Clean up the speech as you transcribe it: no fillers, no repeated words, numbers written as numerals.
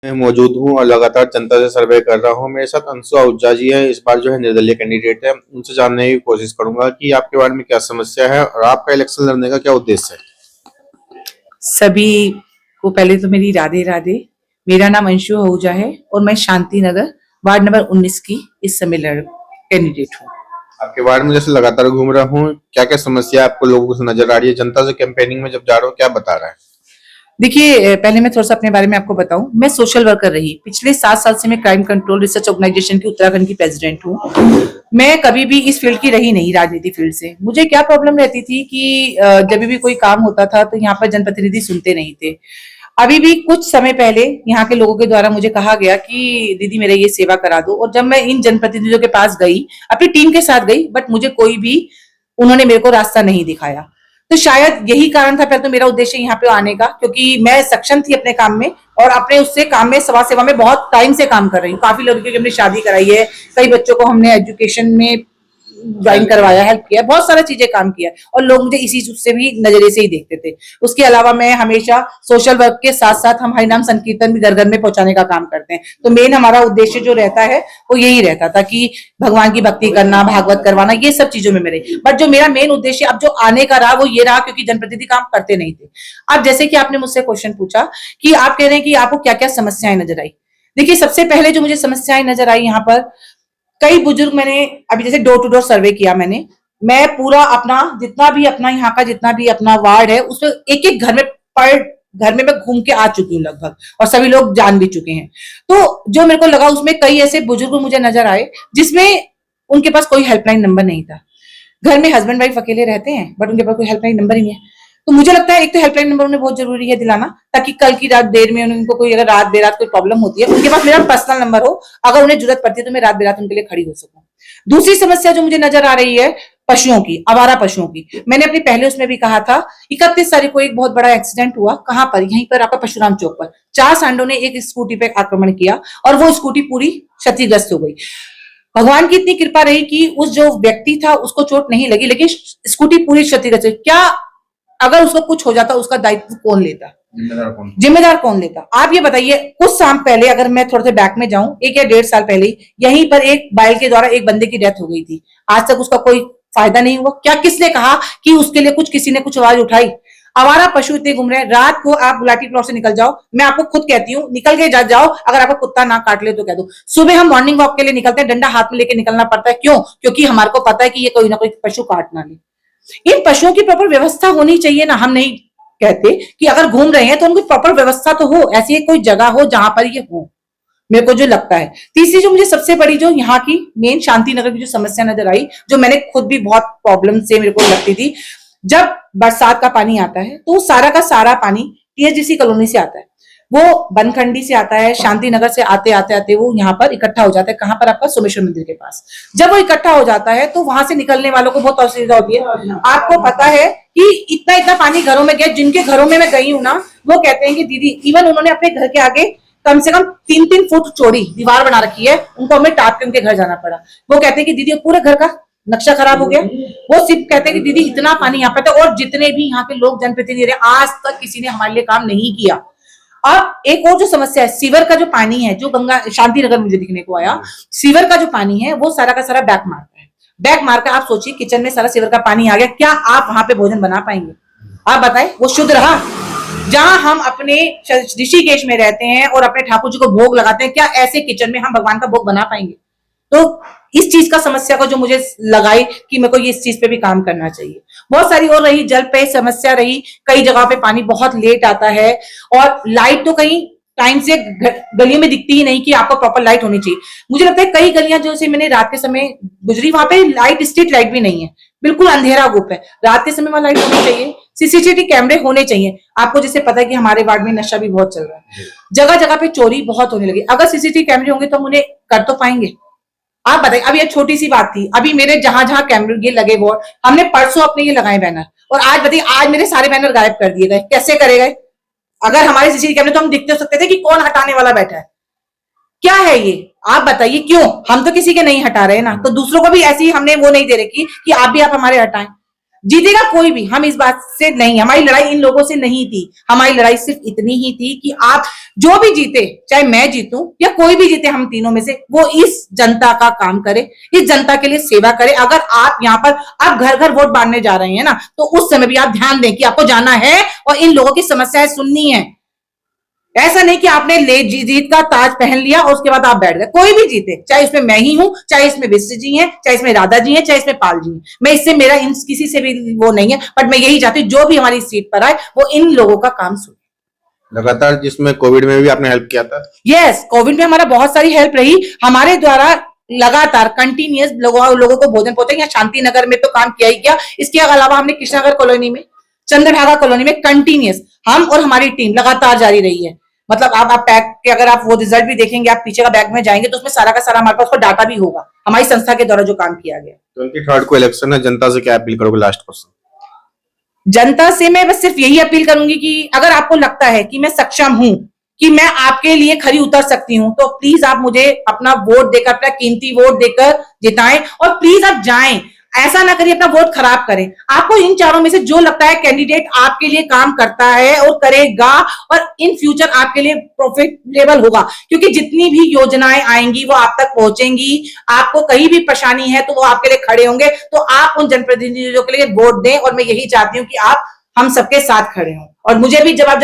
मैं मौजूद हूँ और लगातार जनता से सर्वे कर रहा हूँ। मेरे साथ अंशु आहूजा जी हैं, इस बार जो है निर्दलीय कैंडिडेट है। उनसे जानने की कोशिश करूंगा कि आपके वार्ड में क्या समस्या है और आपका इलेक्शन लड़ने का क्या उद्देश्य है। सभी को पहले तो मेरी राधे राधे। मेरा नाम अंशु आहूजा है और मैं शांति नगर वार्ड नंबर 19 की इस समय कैंडिडेट हूँ। आपके वार्ड में जैसे लगातार घूम रहा हूँ, क्या क्या समस्या आपको लोगों से नजर आ रही है? जनता से कैंपेनिंग में जब जा रहा हूँ, क्या बता रहा है? देखिए, पहले मैं थोड़ा सा अपने बारे में आपको बताऊं। मैं सोशल वर्कर रही, पिछले 7 साल से मैं क्राइम कंट्रोल रिसर्च ऑर्गेनाइजेशन की उत्तराखंड की प्रेसिडेंट हूँ। मैं कभी भी इस फील्ड की रही नहीं, राजनीति फील्ड से। मुझे क्या प्रॉब्लम रहती थी कि जब भी कोई काम होता था तो यहाँ पर जनप्रतिनिधि सुनते नहीं थे। अभी भी कुछ समय पहले यहाँ के लोगों के द्वारा मुझे कहा गया कि दीदी मेरे ये सेवा करा दो, और जब मैं इन जनप्रतिनिधियों के पास गई, अपनी टीम के साथ गई, बट मुझे कोई भी उन्होंने मेरे को रास्ता नहीं दिखाया। तो शायद यही कारण था पहले तो मेरा उद्देश्य यहाँ पे आने का, क्योंकि मैं सक्षम थी अपने काम में और अपने उससे काम में समाज सेवा में बहुत टाइम से काम कर रही हूँ। काफी लड़कियों की हमने शादी कराई है, कई बच्चों को हमने एजुकेशन में ज्वाइन करवाया, हेल्प किया, बहुत सारा चीजें काम किया, और लोग मुझे इसी से भी नजरिए से ही देखते थे। उसके अलावा मैं हमेशा सोशल वर्क के साथ साथ हम हरिनाम संकीर्तन भी घर घर में पहुंचाने का काम करते हैं। तो मेन हमारा उद्देश्य जो रहता है वो यही रहता था कि भगवान की भक्ति करना, भागवत करवाना, ये सब चीजों में मेरे। बट जो मेरा मेन उद्देश्य अब जो आने का रहा वो ये रहा, क्योंकि जनप्रतिनिधि काम करते नहीं थे। अब जैसे कि आपने मुझसे क्वेश्चन पूछा कि आप कह रहे हैं कि आपको क्या क्या समस्याएं नजर आई। देखिए, सबसे पहले जो मुझे समस्याएं नजर आई यहाँ पर, कई बुजुर्ग, मैंने अभी जैसे डोर टू डोर सर्वे किया मैं पूरा अपना जितना भी अपना यहाँ का जितना भी अपना वार्ड है उसमें एक एक घर में पर घर में मैं घूम के आ चुकी हूँ लगभग, और सभी लोग जान भी चुके हैं। तो जो मेरे को लगा उसमें कई ऐसे बुजुर्ग मुझे नजर आए जिसमें उनके पास कोई हेल्पलाइन नंबर नहीं था। घर में हस्बैंड वाइफ अकेले रहते हैं बट उनके पास कोई हेल्पलाइन नंबर ही नहीं है। तो मुझे लगता है एक तो हेल्पलाइन नंबर उन्हें बहुत जरूरी है दिलाना, ताकि कल की रात देर में उनको कोई अगर रात देर रात कोई प्रॉब्लम होती है, उनके पास मेरा पर्सनल नंबर हो, अगर उन्हें जरूरत पड़ती है तो मैं रात बेरात उनके लिए खड़ी हो सकूं। दूसरी समस्या जो मुझे नजर आ रही है, पशुओं की, आवारा पशुओं की। मैंने अपनी पहले उसमें भी कहा था, 31 तारीख को एक बहुत बड़ा एक्सीडेंट हुआ। कहां पर? यहीं पर आपका परशुराम चौक पर 4 सांडों ने एक स्कूटी पे आक्रमण किया और वो स्कूटी पूरी क्षतिग्रस्त हो गई। भगवान की इतनी कृपा रही कि उस जो व्यक्ति था उसको चोट नहीं लगी, लेकिन स्कूटी पूरी क्षतिग्रस्त हुई। क्या अगर उसको कुछ हो जाता उसका दायित्व कौन लेता? जिम्मेदार कौन लेता? आप ये बताइए। कुछ साल पहले, अगर मैं थोड़े से बैक में जाऊं, 1 या 1.5 साल पहले यहीं पर एक बैल के द्वारा एक बंदे की डेथ हो गई थी। आज तक उसका कोई फायदा नहीं हुआ। क्या किसने कहा कि उसके लिए कुछ किसी ने कुछ आवाज उठाई? आवारा पशु इतने घूम रहे हैं। रात को आप गुलाटी प्लॉट से निकल जाओ, मैं आपको खुद कहती हूँ, निकल के जाओ। अगर आपको कुत्ता ना काट ले तो कह दो। सुबह हम मॉर्निंग वॉक के लिए निकलते हैं, डंडा हाथ में लेके निकलना पड़ता है। क्यों? क्योंकि हमारे को पता है कि ये कोई ना कोई पशु काट ना ले। इन पशुओं की प्रॉपर व्यवस्था होनी चाहिए ना। हम नहीं कहते कि अगर घूम रहे हैं तो उनकी प्रॉपर व्यवस्था तो हो, ऐसी एक कोई जगह हो जहां पर ये हो, मेरे को जो लगता है। तीसरी जो मुझे सबसे बड़ी जो यहाँ की मेन शांति नगर की जो समस्या नजर आई, जो मैंने खुद भी बहुत प्रॉब्लम से मेरे को लगती थी, जब बरसात का पानी आता है तो सारा का सारा पानी टीएचडीसी कॉलोनी से आता है, वो बनखंडी से आता है, शांति नगर से आते आते आते वो यहाँ पर इकट्ठा हो जाता है। कहां पर? आपका सोमेश्वर मंदिर के पास। जब वो इकट्ठा हो जाता है तो वहां से निकलने वालों को बहुत असुविधा होती है। आपको पता है कि इतना इतना पानी घरों में गया। जिनके घरों में मैं गई हूँ ना, वो कहते हैं कि दीदी, इवन उन्होंने अपने घर के आगे कम से कम 3-3 फुट चौड़ी दीवार बना रखी है, उनको हमें टाप के उनके घर जाना पड़ा। वो कहते हैं कि दीदी पूरे घर का नक्शा खराब हो गया। वो सिर्फ कहते हैं कि दीदी इतना पानी यहाँ पे था, और जितने भी यहाँ के लोग जनप्रतिनिधि आज तक किसी ने हमारे लिए काम नहीं किया। अब एक और जो समस्या है, सीवर का जो पानी है, जो गंगा शांति नगर मुझे दिखने को आया, सीवर का जो पानी है वो सारा का सारा बैक मारता है। बैक मार कर आप सोचिए, किचन में सारा सीवर का पानी आ गया, क्या आप वहां पे भोजन बना पाएंगे? आप बताएं, वो शुद्ध रहा? जहां हम अपने ऋषिकेश में रहते हैं और अपने ठाकुर जी को भोग लगाते हैं, क्या ऐसे किचन में हम भगवान का भोग बना पाएंगे? तो इस चीज का समस्या को जो मुझे लगाई कि मेरे को ये इस चीज पे भी काम करना चाहिए। बहुत सारी और रही, जल पे समस्या रही। कई जगह पे पानी बहुत लेट आता है, और लाइट तो कहीं टाइम से गलियों में दिखती ही नहीं कि आपको प्रॉपर लाइट होनी चाहिए। मुझे लगता है कई गलियां जो से मैंने रात के समय गुजरी, वहां पे लाइट, स्ट्रीट लाइट भी नहीं है, बिल्कुल अंधेरा गुप है। रात के समय वहां लाइट होनी चाहिए, सीसीटीवी कैमरे होने चाहिए। आपको जैसे पता है कि हमारे वार्ड में नशा भी बहुत चल रहा है, जगह जगह पे चोरी बहुत होने लगी। अगर सीसीटीवी कैमरे होंगे तो हम उन्हें कर तो पाएंगे? आप बताइए। अब ये छोटी सी बात थी, अभी मेरे जहां जहां कैमरे ये लगे वो, हमने परसों अपने ये लगाए बैनर, और आज बताइए आज मेरे सारे बैनर गायब कर दिए गए। कैसे करे गए? अगर हमारे सीसीटीवी कैमरे तो हम दिखते सकते थे कि कौन हटाने वाला बैठा है। क्या है ये? आप बताइए। क्यों? हम तो किसी के नहीं हटा रहे ना, तो दूसरों को भी ऐसी हमने वो नहीं दे रखी कि आप भी आप हमारे हटाएं। जीतेगा कोई भी, हम इस बात से नहीं, हमारी लड़ाई इन लोगों से नहीं थी, हमारी लड़ाई सिर्फ इतनी ही थी कि आप जो भी जीते, चाहे मैं जीतूं या कोई भी जीते, हम तीनों में से, वो इस जनता का काम करे, इस जनता के लिए सेवा करे। अगर आप यहाँ पर आप घर घर वोट बांटने जा रहे हैं ना, तो उस समय भी आप ध्यान दें कि आपको जाना है और इन लोगों की समस्याएं सुननी है। ऐसा नहीं कि आपने जीत का ताज पहन लिया और उसके बाद आप बैठ गए। कोई भी जीते, चाहे इसमें मैं ही हूं, चाहे इसमें विश्व जी हैं, चाहे इसमें राधा जी हैं, चाहे इसमें पाल जी हैं, मैं इससे मेरा किसी से भी वो नहीं है, बट मैं यही चाहती हूँ जो भी हमारी सीट पर आए वो इन लोगों का काम सुने। लगातार जिसमें कोविड में भी आपने हेल्प किया था। यस, कोविड में हमारा बहुत सारी हेल्प रही हमारे द्वारा, लगातार कंटिन्यूअस लोगों को भोजन पहुंचे। यहाँ शांति नगर में तो काम किया ही किया, इसके अलावा हमने कृष्णनगर कॉलोनी में, चंद्रभागा कॉलोनी में कंटिन्यूअस हम और हमारी टीम लगातार जारी रही है। मतलब आप पैक के अगर आप वो रिजल्ट भी देखेंगे, आप पीछे का बैग में जाएंगे तो उसमें सारा का सारा हमारे पास डाटा भी होगा हमारी संस्था के द्वारा जो काम किया गया। 23 को इलेक्शन है, जनता से क्या अपील करोगे? Last question. जनता से मैं बस सिर्फ यही अपील करूंगी कि अगर आपको लगता है कि मैं सक्षम हूं, कि मैं आपके लिए खरी उतर सकती हूं, तो प्लीज आप मुझे अपना वोट देकर, अपना कीमती वोट देकर जिताएं। और प्लीज आप जाएं, ऐसा ना करिए अपना वोट खराब करें। आपको इन चारों में से जो लगता है कैंडिडेट आपके लिए काम करता है और करेगा और इन फ्यूचर आपके लिए प्रॉफिटेबल होगा, क्योंकि जितनी भी योजनाएं आएंगी वो आप तक पहुंचेंगी। आपको कहीं भी परेशानी है तो वो आपके लिए खड़े होंगे, तो आप उन जनप्रतिनिधियों के लिए वोट दें। और मैं यही चाहती हूँ कि आप हम सबके साथ खड़े हों। और मुझे भी जब आप